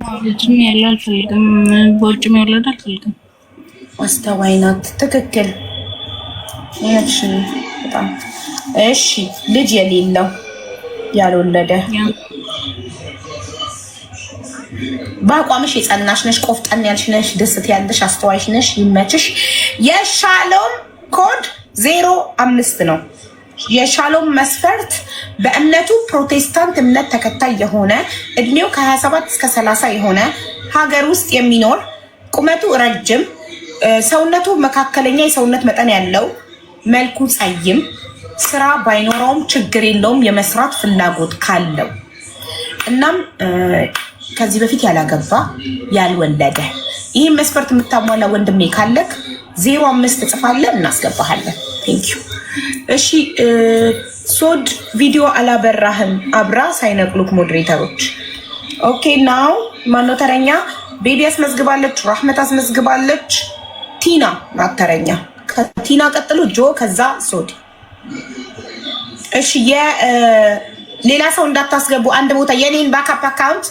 ልጅም ያለ አልፈልግም፣ በውጭም የወለደ አልፈልግም። አስተዋይ ናት። ትክክል። እሺ በጣም እሺ። ልጅ የሌለው ያልወለደ በአቋምሽ የጸናሽ ነሽ፣ ቆፍጠን ያልሽ ነሽ፣ ደስት ያለሽ አስተዋይሽ ነሽ። ይመችሽ። የሻሎም ኮድ 05 ነው። የሻሎም መስፈርት በእምነቱ ፕሮቴስታንት እምነት ተከታይ የሆነ እድሜው ከ27 እስከ 30 የሆነ ሀገር ውስጥ የሚኖር ቁመቱ ረጅም ሰውነቱ መካከለኛ የሰውነት መጠን ያለው መልኩ ጸይም ስራ ባይኖረውም ችግር የለውም የመስራት ፍላጎት ካለው እናም ከዚህ በፊት ያላገባ ያልወለደ ይህን መስፈርት የምታሟላ ወንድሜ ካለክ 05 ጽፋለን እናስገባሃለን። ቴንክ ዩ። እሺ ሶድ ቪዲዮ አላበራህም አብራ ሳይነቅሉክ ሞዴሬተሮች። ኦኬ ናው ማነው ተረኛ? ቤቢ አስመዝግባለች፣ ራህመት አስመዝግባለች፣ ቲና ናት ተረኛ። ከቲና ቀጥሎ ጆ ከዛ ሶድ። እሺ ሌላ ሰው እንዳታስገቡ አንድ ቦታ የኔን ባካፕ አካውንት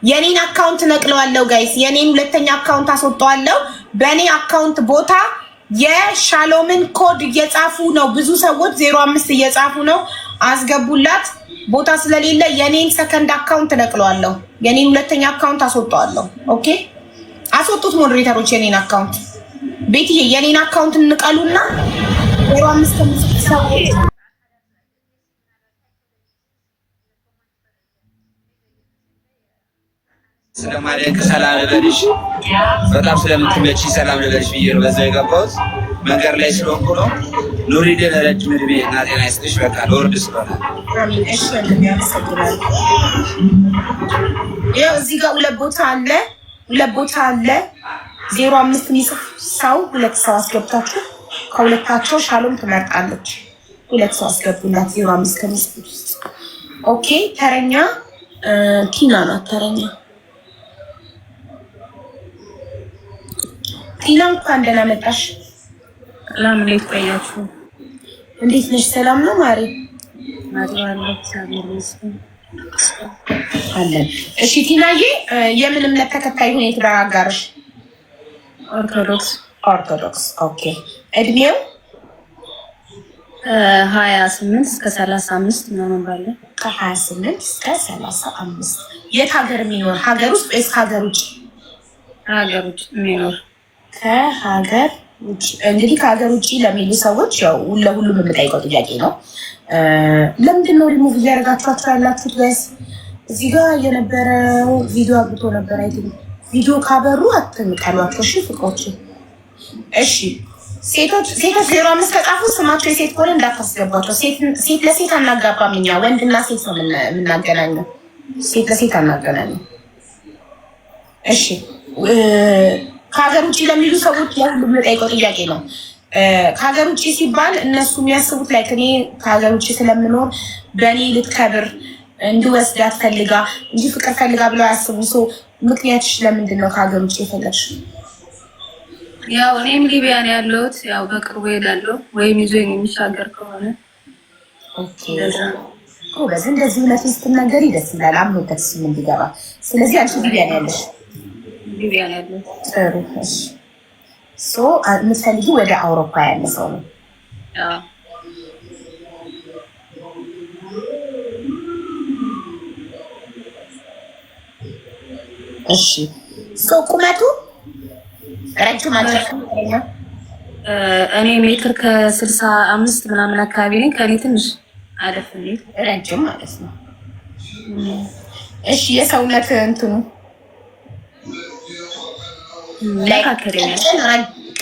የኔን አካውንት ነቅለዋለሁ ጋይስ። የኔን ሁለተኛ አካውንት አስወጣዋለሁ። በኔ አካውንት ቦታ የሻሎምን ኮድ እየጻፉ ነው ብዙ ሰዎች 05 እየጻፉ ነው። አስገቡላት። ቦታ ስለሌለ የኔን ሰከንድ አካውንት ነቅለዋለሁ። የኔን ሁለተኛ አካውንት አስወጣዋለሁ። ኦኬ አስወጡት ሞዴሬተሮች የኔን አካውንት። ቤትዬ የኔን አካውንት እንቀሉና 05 ሰዎች ስለማለክ ሰላም ልበልሽ፣ በጣም ስለምትመጪ ሰላም ልበልሽ ብዬ ነው በዛው የገባሁት። መንገድ ላይ ስለሆንኩ ነው። ኑሪልን፣ ረጅም ዕድሜ እና ጤና ይስጥሽ። በቃ ለወርድ ስለሆነ እሺ ያመሰግናል። ያው እዚህ ጋር ሁለት ቦታ አለ 05 የሚጽፍ ሰው ሁለት ሰው አስገብታችሁ ከሁለታቸው ሻሎም ትመርጣለች። ሁለት ሰው አስገቡላት 05 ከሚጽፉት ውስጥ። ኦኬ ተረኛ ቲና ናት ተረኛ። ቲና እንኳን ደህና መጣሽ። ሰላም እንዴት ቆያችሁ? እንዴት ነሽ? ሰላም ነው ማሪ? አለን። እሺ ቲናዬ የምን እምነት ተከታይ ሆነ የትዳር አጋርሽ? ኦርቶዶክስ። ኦኬ እድሜው 28 እስከ 35 ምናምን ባለ። ከ28 እስከ 35 የት ሀገር የሚኖር? ሀገር ውስጥ ወይስ ሀገር ውጭ? ሀገር ውጭ የሚኖር። ከሀገር ውጭ እንግዲህ ከሀገር ውጭ ለሚሉ ሰዎች ያው ለሁሉም የምጠይቀው ጥያቄ ነው። ለምንድን ነው ሪሙቭ እያደረጋችኋቸው ያላችሁት? ጋይስ እዚህ ጋር የነበረው ቪዲዮ አግብቶ ነበር። አይ ቪዲዮ ካበሩ አትምቀሏቸው። እሺ ፍቅሮች። እሺ ሴቶች 05 ከጻፉ ስማቸው የሴት ከሆነ እንዳታስገቧቸው። ሴት ለሴት አናጋባም እኛ ወንድና ሴት ነው የምናገናኘው። ሴት ለሴት አናገናኘው። እሺ ከሀገር ውጭ ለሚሉ ሰዎች ለሁሉም የምጠይቀው ጥያቄ ነው። ከሀገር ውጭ ሲባል እነሱ የሚያስቡት ላይ እኔ ከሀገር ውጭ ስለምኖር በእኔ ልትከብር እንድወስዳት ፈልጋ እንጂ ፍቅር ፈልጋ ብለው ያስቡ። ሰው ምክንያትሽ ለምንድን ነው ከሀገር ውጭ የፈለግሽ? ያው እኔም ሊቢያ ነው ያለሁት። ያው በቅርቡ እሄዳለሁ ወይም ይዞኝ የሚሻገር ከሆነ በዚህ እንደዚህ እውነት ስትናገሪ ደስ ይላል። አምኖበት ስም እንዲገባ። ስለዚህ አንቺ ሊቢያ ነው ያለሽ? ሊቢያ ነው ያለሁት። ጥሩ እሺ። የምትፈልጊው ወደ አውሮፓ ያለ ሰው ነው? እሺ ቁመቱ ረጅም አጭር? እኔ ሜትር ከ65 ምናምን አካባቢ ነኝ። ከኔ ትንሽ አለፍ እንዴት ረጅም ማለት ነው። እሺ የሰውነት እንትኑ መካከለኛ?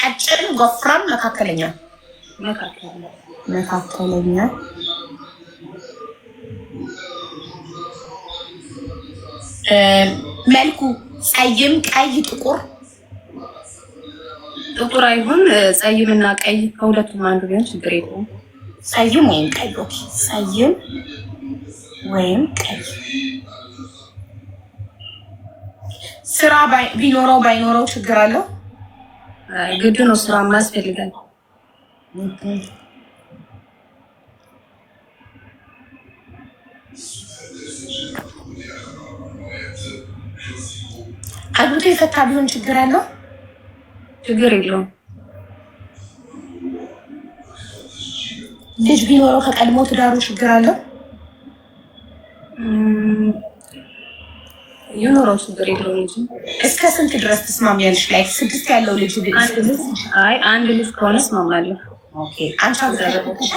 ቀጭን፣ ወፍራም፣ መካከለኛ? መካከለኛ። መልኩ ጸይም፣ ቀይ፣ ጥቁር? ጥቁር አይሆን፣ ጸይም እና ቀይ ከሁለቱም አንዱ ቢሆን ችግር የለውም። ጸይም ወይም ቀይ። ኦኬ ጸይም ወይም ቀይ። ስራ ቢኖረው ባይኖረው ችግር አለው? ግድ ነው፣ ስራ ማስፈልጋል። አግብቶ የፈታ ቢሆን ችግር አለው? ችግር የለውም። ልጅ ቢኖረው ከቀድሞ ትዳሩ ችግር አለው? ይኖረው ችግር የለውም እንጂ። እስከ ስንት ድረስ ትስማሚያለሽ? ላይ 6 ያለው ልጅ አንድ ልጅ ከሆነ እስማማለሁ። ኦኬ። አንቺ አግብተሽ?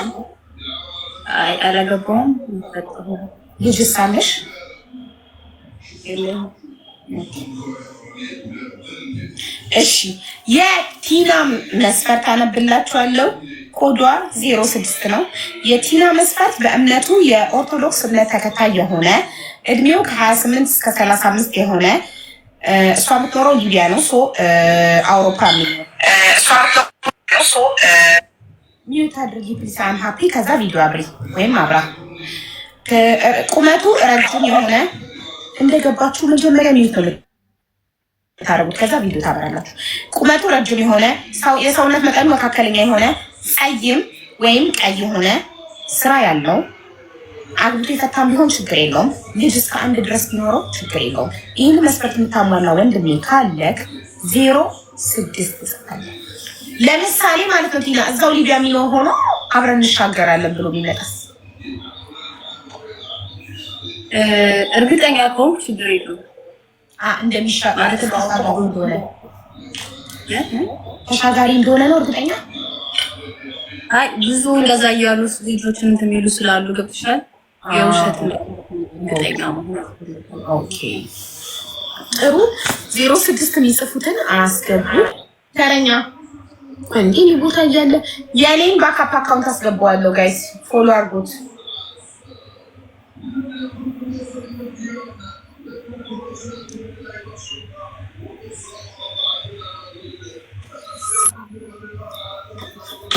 አይ አላገባውም። ልጅ ሳለሽ? የለም። እሺ የቲና መስፈርት አነብላችኋለሁ። ኮዷ 06 ነው። የቲና መስፈርት በእምነቱ የኦርቶዶክስ እምነት ተከታይ የሆነ እድሜው ከ28 እስከ 35 የሆነ እሷ የምትኖረው ሊቢያ ነው። አውሮፓ የሚኖር ሚዩት አድርጊ ፕሊስ። አም ሃፒ። ከዛ ቪዲዮ አብሪ ወይም አብራ። ቁመቱ ረጅም የሆነ እንደገባችሁ መጀመሪያ ሚዩት ነው ታረጉት። ከዛ ቪዲዮ ታበራላችሁ። ቁመቱ ረጅም የሆነ የሰውነት መጠኑ መካከለኛ የሆነ ጸይም ወይም ቀይ የሆነ ስራ ያለው አግብቶ የፈታም ቢሆን ችግር የለውም። ልጅ እስከ 1 ድረስ ቢኖረው ችግር የለውም። ይህን መስፈርት የምታሟላ ወንድሜ ካለክ 06 ትሰጣለ። ለምሳሌ ማለት ነው ቲና እዛው ሊቢያ የሚኖር ሆኖ አብረን እንሻገራለን ብሎ ቢመጣስ? እርግጠኛ ከሆንክ ችግር የለውም። እንደሚሻገር ተሻጋሪ እንደሆነ ነው እርግጠኛ። አይ ብዙ እንደዛ እያሉ ልጆችን እንትን የሚሉ ስላሉ ገብቶሻል። የውሸት እርግጠኛ መሆን። ኦኬ ጥሩ። 06 የሚጽፉትን አስገቡ። ተረኛ እንዲህ ቦታ እያለ የኔን ባካፕ አካውንት አስገባዋለሁ። ጋይስ ፎሎ አድርጉት።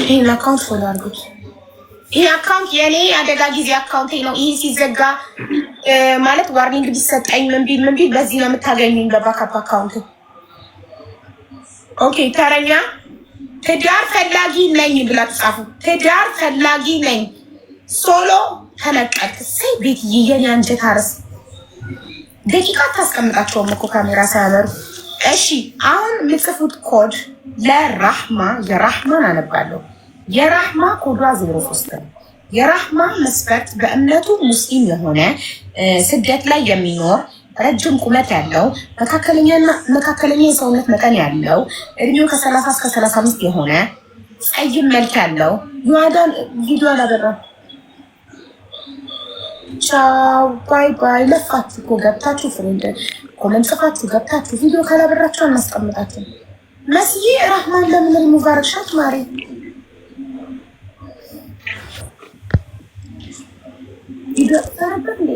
ይሄን አካውንት ፎሎ አድርጉት። ይሄ አካውንት የኔ አደጋ ጊዜ አካውንቴ ነው። ይሄ ሲዘጋ ማለት ዋርኒንግ ቢሰጠኝ ምን ቢል በዚህ ነው የምታገኙኝ፣ በባካፕ አካውንት። ኦኬ ተረኛ ትዳር ፈላጊ ነኝ ብላችሁ ጻፉ። ትዳር ፈላጊ ነኝ ሶሎ ተነቀቅ ሰይ ቤት የኔ አንጀት አረስ ደቂቃ ታስቀምጣቸውም እኮ ካሜራ ሳያበሩ። እሺ አሁን የምጽፉት ኮድ ለራህማ የራህማን አነባለሁ። የራህማ ኮዷ 03 ነው። የራህማ መስፈርት በእምነቱ ሙስሊም የሆነ ስደት ላይ የሚኖር ረጅም ቁመት ያለው መካከለኛ የሰውነት መጠን ያለው እድሜው ከ30 እስከ 35 የሆነ ጸይም መልክ ያለው ዩአዳን ቪዲዮ አላበራ። ቻው ባይ ባይ። ለፋችሁ እኮ ገብታችሁ ፍሬንድ ኮመንት ጽፋችሁ ገብታችሁ ቪዲዮ ካላበራችሁ አናስቀምጣችሁ። መስዬ ራህማን ለምን ሪሙቭ አረግሻት ማሪ? ቪዲዮ ታረበት እንዴ?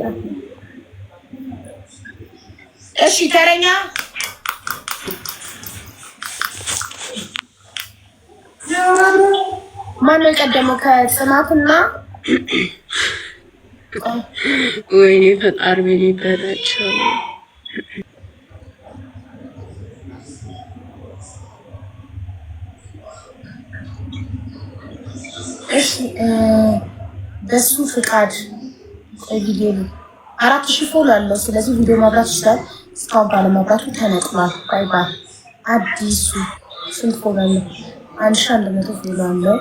እሺ ተረኛ ማነው የቀደመው ከጽናትና? ወይኔ ፈጣሪ ምን ይበላቸው። እሺ በሱ ፍቃድ ቪዲዮ 4000 ፎሎ አለው። ስለዚህ ቪዲዮ ማብራት ይችላል። እስካሁን ባለማብራቱ ተነቅሏል። ባይ ባይ። አዲሱ ስንት ፎሎ አለው? 1100 ፎሎ አለው።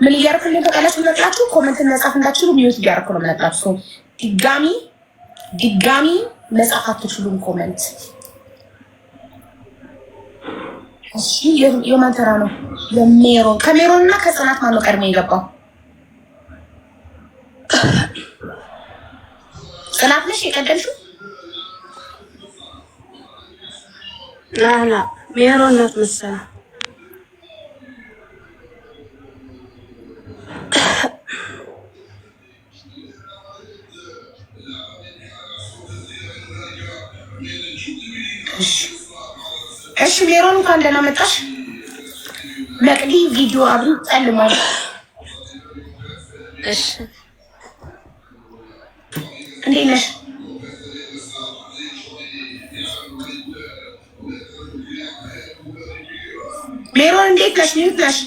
ምን እያደረኩ ነው? ተቃላችሁ መጥላችሁ ኮሜንት መጻፍ እንዳትችሉ ሚዩት እያደረኩ ነው መጥላችሁ። ድጋሚ መጻፍ አትችሉም ኮሜንት። እሺ የማን ተራ ነው? የሜሮን ከሜሮን እና ከጽናት ማነው ቀድሞ የገባው? ጽናት ነሽ የቀደምሽው? ላላ ሜሮን ናት መሰለኝ። እሺ ሜሮን እንኳን ደህና መጣሽ። መቅዲ ቪዲዮ አብሪ ጸልማል። እሺ እንዴት ነሽ? ሜሮን እንዴት ነሽ? ሚዩት ነሽ?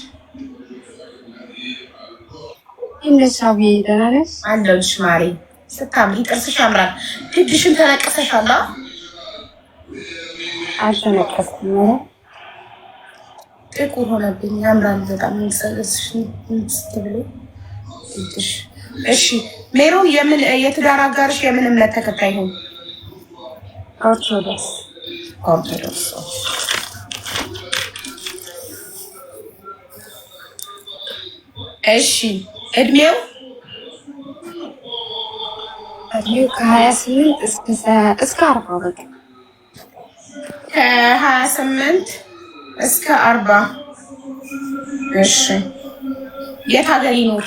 እንደሳቢ ደህና ነሽ? አለሁልሽ ማሪ። ስታምሪ ጥርስሽ ያምራል። ትድሽን ተነቀሰሻል። አልተነቀስኩም ነው ጥቁር ሆነብኝ። ያምራል በጣም እንሰለስሽ ስትብሎ። እሺ ሜሮን የትዳር አጋርሽ የምን እምነት ተከታይ ነው? ኦርቶዶክስ። እሺ እድሜው ከ28 እስከ 40 ከ28 እስከ 40 እሺ የት ሀገር ይኖር?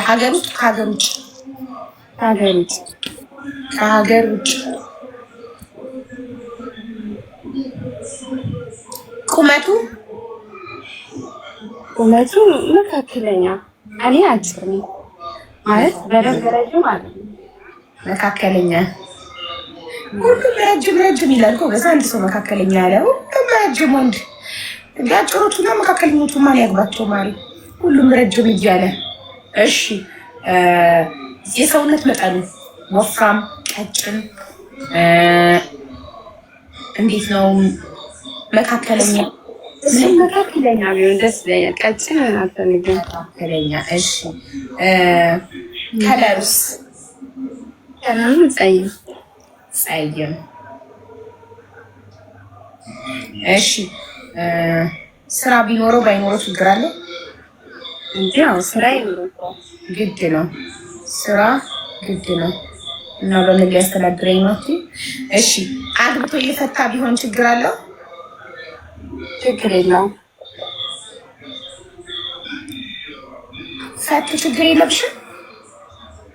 ሀገር ውስጥ ከሀገር ውጭ? ከሀገር ውጭ። ቁመቱ መካከለኛ። እኔ አጭር ነኝ ማለት በደንብ ረጅም አይደለም፣ መካከለኛ። ሁሉም ረጅም ይላል እኮ በዛ አንድ ሰው መካከለኛ ያለ ሁሉም ረጅም ወንድ። አጭሮቹና መካከለኞቹ ማን ያግባቸው ማሪ? ሁሉም ረጅም እያለ። እሺ የሰውነት መጠኑ ወፍራም፣ ቀጭን እንዴት ነው? መካከለኛ ቢሆን ደስ ይለኛል። ቀጭን አልፈልግም። መካከለኛ። እሺ ከለሩስ? ጸይም። እሺ ስራ ቢኖረው ባይኖረው ችግር አለ? ያው ስራ ይኖረው ግድ ነው። ስራ ግድ ነው እና በምን ሊያስተዳድረኝ ነው? እሺ አግብቶ እየፈታ ቢሆን ችግር አለው? ችግር የለውም። ፈት ችግር የለብሽም?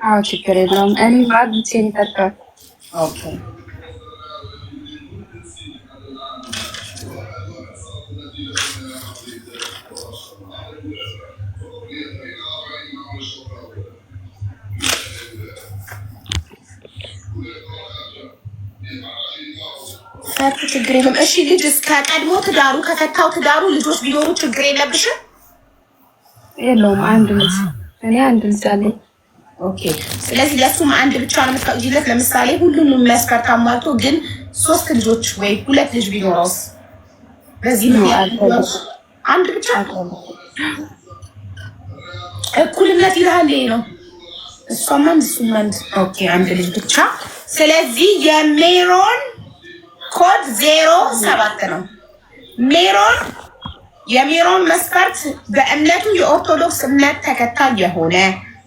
አዎ ችግር የለውም። እኔ አግብቼ ይፈታል። ኦኬ ፈት ችግር የለም። እሺ ልጅስ ከቀድሞ ትዳሩ ከፈታው ትዳሩ ልጆች ቢኖሩ ችግር የለብሽም? የለውም። አንድ ልጅ እኔ አንድ ልጅ አለኝ። ኦኬ ስለዚህ ለሱም አንድ ብቻ ነው የምትፈቅጂለት? ለምሳሌ ሁሉንም መስፈርት አሟልቶ ግን 3 ልጆች ወይ 2 ልጅ ቢኖረውስ? በዚህ ነው አንድ ብቻ እኩልነት ይላል ነው። እሷም አንድ እሱም አንድ። ኦኬ አንድ ልጅ ብቻ። ስለዚህ የሜሮን ኮድ 07 ነው። የሜሮን መስፈርት በእምነቱ የኦርቶዶክስ እምነት ተከታይ የሆነ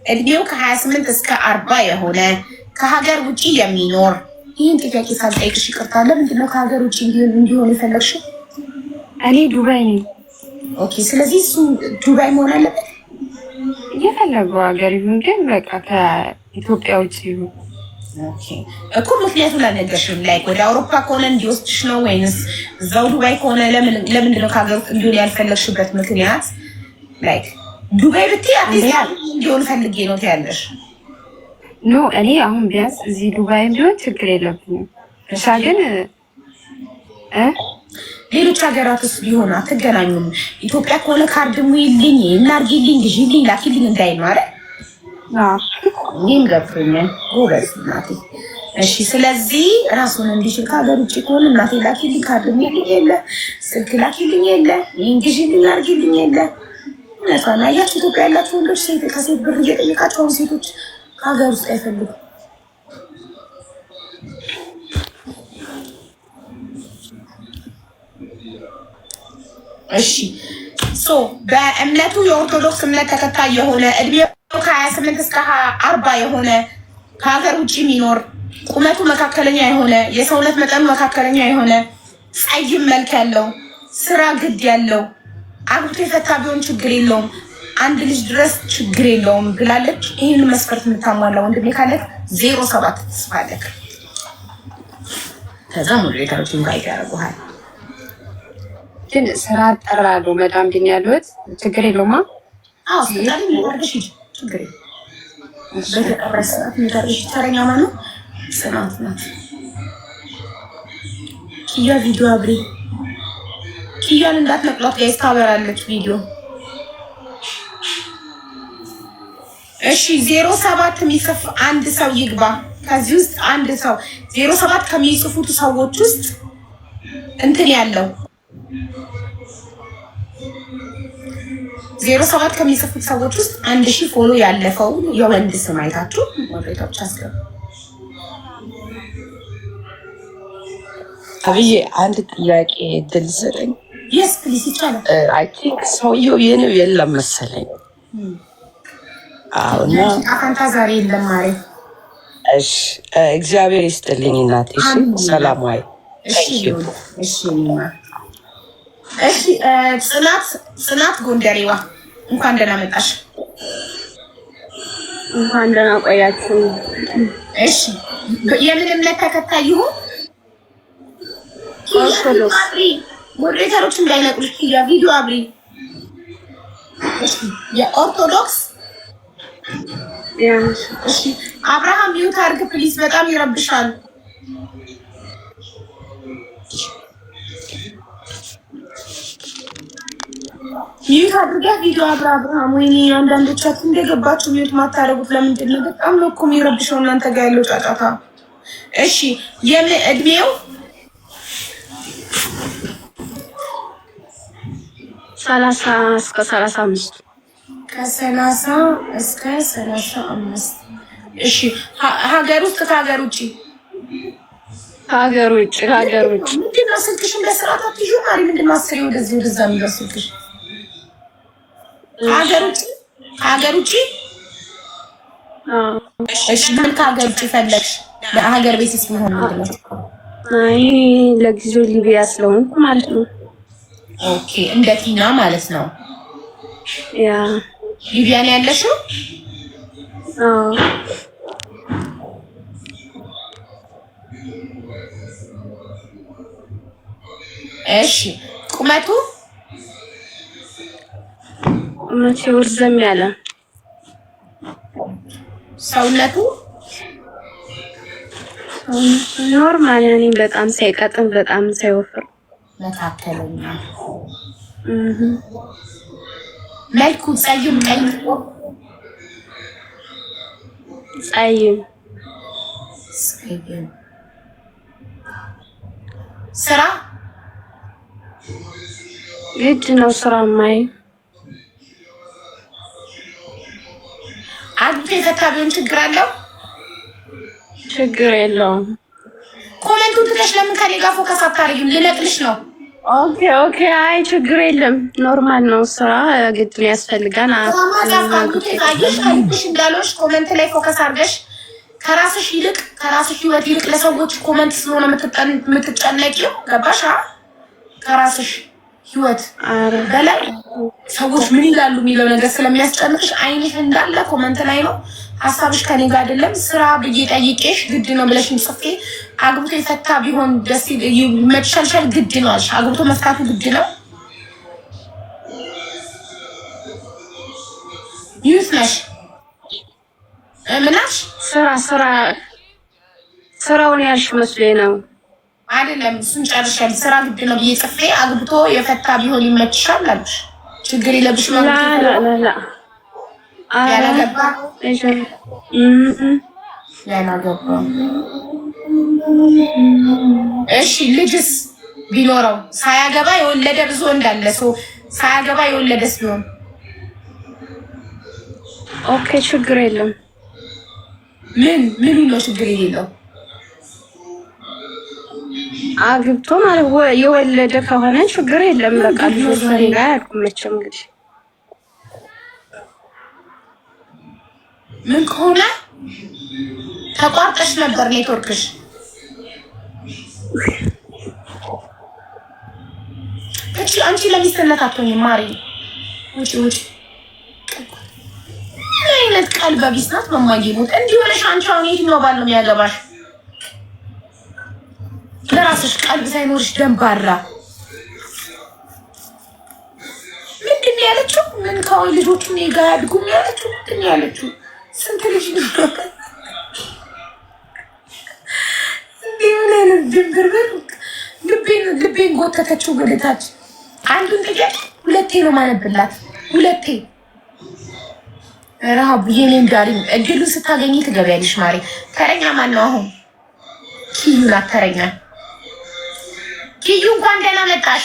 እድሜው ከ28 እስከ 40 የሆነ ከሀገር ውጪ የሚኖር። ይህን ጥያቄ ሳልጠይቅሽ ይቅርታ፣ ለምንድን ነው ከሀገር ውጪ እንዲሆን የፈለግሽው? እኔ ዱባይ ነኝ። ኦኬ ስለዚህ እሱ ዱባይ መሆን አለበት። የፈለገው ሀገር ይሁን ግን በቃ ከኢትዮጵያ ውጭ ይሁን እኮ። ምክንያቱም አልነገርሽም። ላይክ ወደ አውሮፓ ከሆነ እንዲወስድሽ ነው ወይንስ እዛው ዱባይ ከሆነ ለምንድን ነው ከሀገር ውስጥ እንዲሆን ያልፈለግሽበት ምክንያት? ላይክ ዱባይ ብትይ አትሊስት እንዲሆን ፈልጌ ነው ትያለሽ። ኖ እኔ አሁን ቢያንስ እዚህ ዱባይ ቢሆን ችግር የለብኝም። እሻ ግን ሌሎች ሀገራትስ ቢሆን አትገናኙም? ኢትዮጵያ ከሆነ ካርድ ሙይልኝ እናርጊልኝ ግዢልኝ ላኪልኝ እንዳይ ነው አይደል? ይህም ገብቶኛል። ጎበዝ እናቴ። እሺ ስለዚህ ራሱን እንዲችል ከሀገር ውጭ ከሆነ እናቴ ላኪልኝ ካርድ ሙይልኝ የለ፣ ስልክ ላኪልኝ የለ፣ ይህን ግዢልኝ አርጊልኝ የለ። እውነቷን አያችሁ። ኢትዮጵያ ያላችሁ ወንዶች ከሴት ብር እየጠየቃቸው አሁን ሴቶች ከሀገር ውስጥ አይፈልጉም። እሺ በእምነቱ የኦርቶዶክስ እምነት ተከታይ የሆነ እድሜው ከ28 እስከ 40 የሆነ ከሀገር ውጭ የሚኖር ቁመቱ መካከለኛ የሆነ የሰውነት መጠኑ መካከለኛ የሆነ ጸይም መልክ ያለው ስራ ግድ ያለው አግብቶ የፈታ ቢሆን ችግር የለውም፣ አንድ ልጅ ድረስ ችግር የለውም ብላለች። ይህን መስፈርት የምታሟላ ወንድሜ ካለክ 07 ትስፋለክ። ከዛ ሞዴሬተሮችን ጋር ያደርጉሃል። ግን ስራ አጠራለሁ መዳም ግን ያሉት ችግር የለውማ። አዎ ስለዚህ የሚወርድሽ ችግር የለም። በተቀረሰ የሚቀርሽ ተረኛ ማለት ጽናት ናት። ኪያ ቪዲዮ አብሪ። ኪያን እንዳትነቅሏት ጋይስ፣ ታበራለች ቪዲዮ። እሺ 07 የሚጽፍ አንድ ሰው ይግባ። ከዚህ ውስጥ አንድ ሰው 07 ከሚጽፉት ሰዎች ውስጥ እንትን ያለው 07 ከሚጽፉት ሰዎች ውስጥ 1000 ፎሎ ያለፈው የወንድ ስም አይታችሁ ወሬታዎች አስገቡ። አብዬ አንድ ጥያቄ ድል ሰጠኝ። የስ ፕሊስ ይቻላል። አይ ቲንክ ሰውየው የኔው የለም መሰለኝ። አሁና አካንታ ዛሬ የለም ማለት እሺ፣ እግዚአብሔር ይስጥልኝ እናቴ። እሺ፣ ሰላም ዋይ። እሺ፣ ጽናት ጎንደሬዋ እንኳን ደህና መጣሽ። እንኳን ደህና ቆያችሁ። እሺ፣ የምን እምነት ተከታይ ይሁን? ኦርቶዶክስ። ሞዴሬተሮች እንዳይነቁልሽ ኪያ ቪዲዮ አብሪ። የኦርቶዶክስ እሺ፣ አብርሃም ሚውት አድርግ ፕሊዝ፣ በጣም ይረብሻል። ሚውት አድርጋ ቪዲዮ አብርሃም። ወይኔ አንዳንዶቻችሁ እንደገባችሁ ሚውት ማታረጉት ለምንድን ነው? በጣም ነው እኮ የሚረብሸው እናንተ ጋር ያለው ጫጫታ። እሺ፣ እድሜው 30 እስከ 35 ከ30 እስከ 35። እሺ፣ ሀገር ውስጥ ከሀገር ውጭ? ከሀገር ውጭ። ከሀገር ውጭ ምንድን ነው ስልክሽን በስርዓት አትይዙ ማሪ? ምንድን ነው አስሬ ወደዚህ ወደዛ የሚለው ስልክሽ? ከሀገር ውጭ? ከሀገር ውጭ? እሺ፣ ምን ከሀገር ውጭ ፈለግሽ? ለሀገር ቤትስ ቢሆን ምንድን ነው? አይ ለጊዜው ሊቢያ ስለሆንኩ ማለት ነው። ኦኬ፣ እንደ ቲና ማለት ነው። ያ ሊቢያ ነው ያለሽው? አዎ። እሺ፣ ቁመቱ ወርዘም ያለ። ሰውነቱ ኖርማል ያኔ፣ በጣም ሳይቀጥን በጣም ሳይወፍር መካከለኛ። መልኩ ጸይም ቀይ? ጸይም። ስራ ግድ ነው ስራ ማይ አግብቶ የፈታ ቢሆን ችግር አለው? ችግር የለውም። ኮሜንቱን ትተሽ ለምን ከኔ ጋር ፎከስ አታደርጊም? ልነቅልሽ ነው። ኦኬ ኦኬ። አይ ችግር የለም፣ ኖርማል ነው። ስራ ግድ ነው ያስፈልጋል። ከልብሽ እንዳልሆንሽ ኮሜንት ላይ ፎከስ አድርገሽ ከራስሽ ይልቅ ከራስሽ ህይወት ይልቅ ለሰዎች ኮሜንት ስለሆነ የምትጨነቂው ገባሽ? ከራስሽ ህይወት በላይ ሰዎች ምን ይላሉ የሚለው ነገር ስለሚያስጨንቅሽ አይንሽ እንዳለ ኮሜንት ላይ ነው። ሀሳብሽ ከኔ ጋር አይደለም። ስራ ብዬ ጠይቄሽ ግድ ነው ብለሽኝ ጽፌ አግብቶ የፈታ ቢሆን ደስ ይመችሻል። ግድ ነው አልሽ። አግብቶ መፍታቱ ግድ ነው። ዩት ነሽ ምናሽ? ስራውን ያልሽ መስሎኝ ነው። አይደለም፣ እሱን ጨርሻል። ስራ ግድ ነው ብዬ ጽፌ አግብቶ የፈታ ቢሆን ይመችሻል አልሽ። ችግር የለብሽ ማለት ላ ያላገባ እሺ፣ ልጅስ ቢኖረው ሳያገባ የወለደ ብዙ እንዳለ ሰው ሳያገባ የወለደስ ቢሆን ኦኬ፣ ችግር የለም። ምን ነው ችግር የሌለው? አግብቶ ማለት የወለደ ከሆነ ችግር የለም። በቃ ልጆች ላይ አያልቁም እንግዲህ ምን ከሆነ ተቋርጠሽ ነበር ኔትወርክሽ። እቺ አንቺ ለሚስትነት አትሆኝም ማሪ። ውጪ ምን አይነት ቀልበ ቢስ ናት በማይሞት እንዲህ ሆነሽ አንቺ አሁን የትኛው ባል ነው የሚያገባሽ? ለራስሽ ቀልብ ሳይኖርሽ ደንባራ ምንድን ነው ያለችው? ምን ከሆነ ልጆቹ እኔ ጋር ያድጉም ያለችው ምንድን ነው ያለችው? ስንት ልጅ ነው እንዲህ አይነት ድንብርብር ልቤን ጎተተችው ወደታች። አንዱን ጥያቄ ሁለቴ ነው ማነብላት፣ ሁለቴ ረሃብ የኔን ጋሪ እድሉን ስታገኝ ትገቢያለሽ ማሪ። ተረኛ ማን ነው አሁን? ኪዩ ናት ተረኛ። ኪዩ እንኳን ደህና መጣሽ።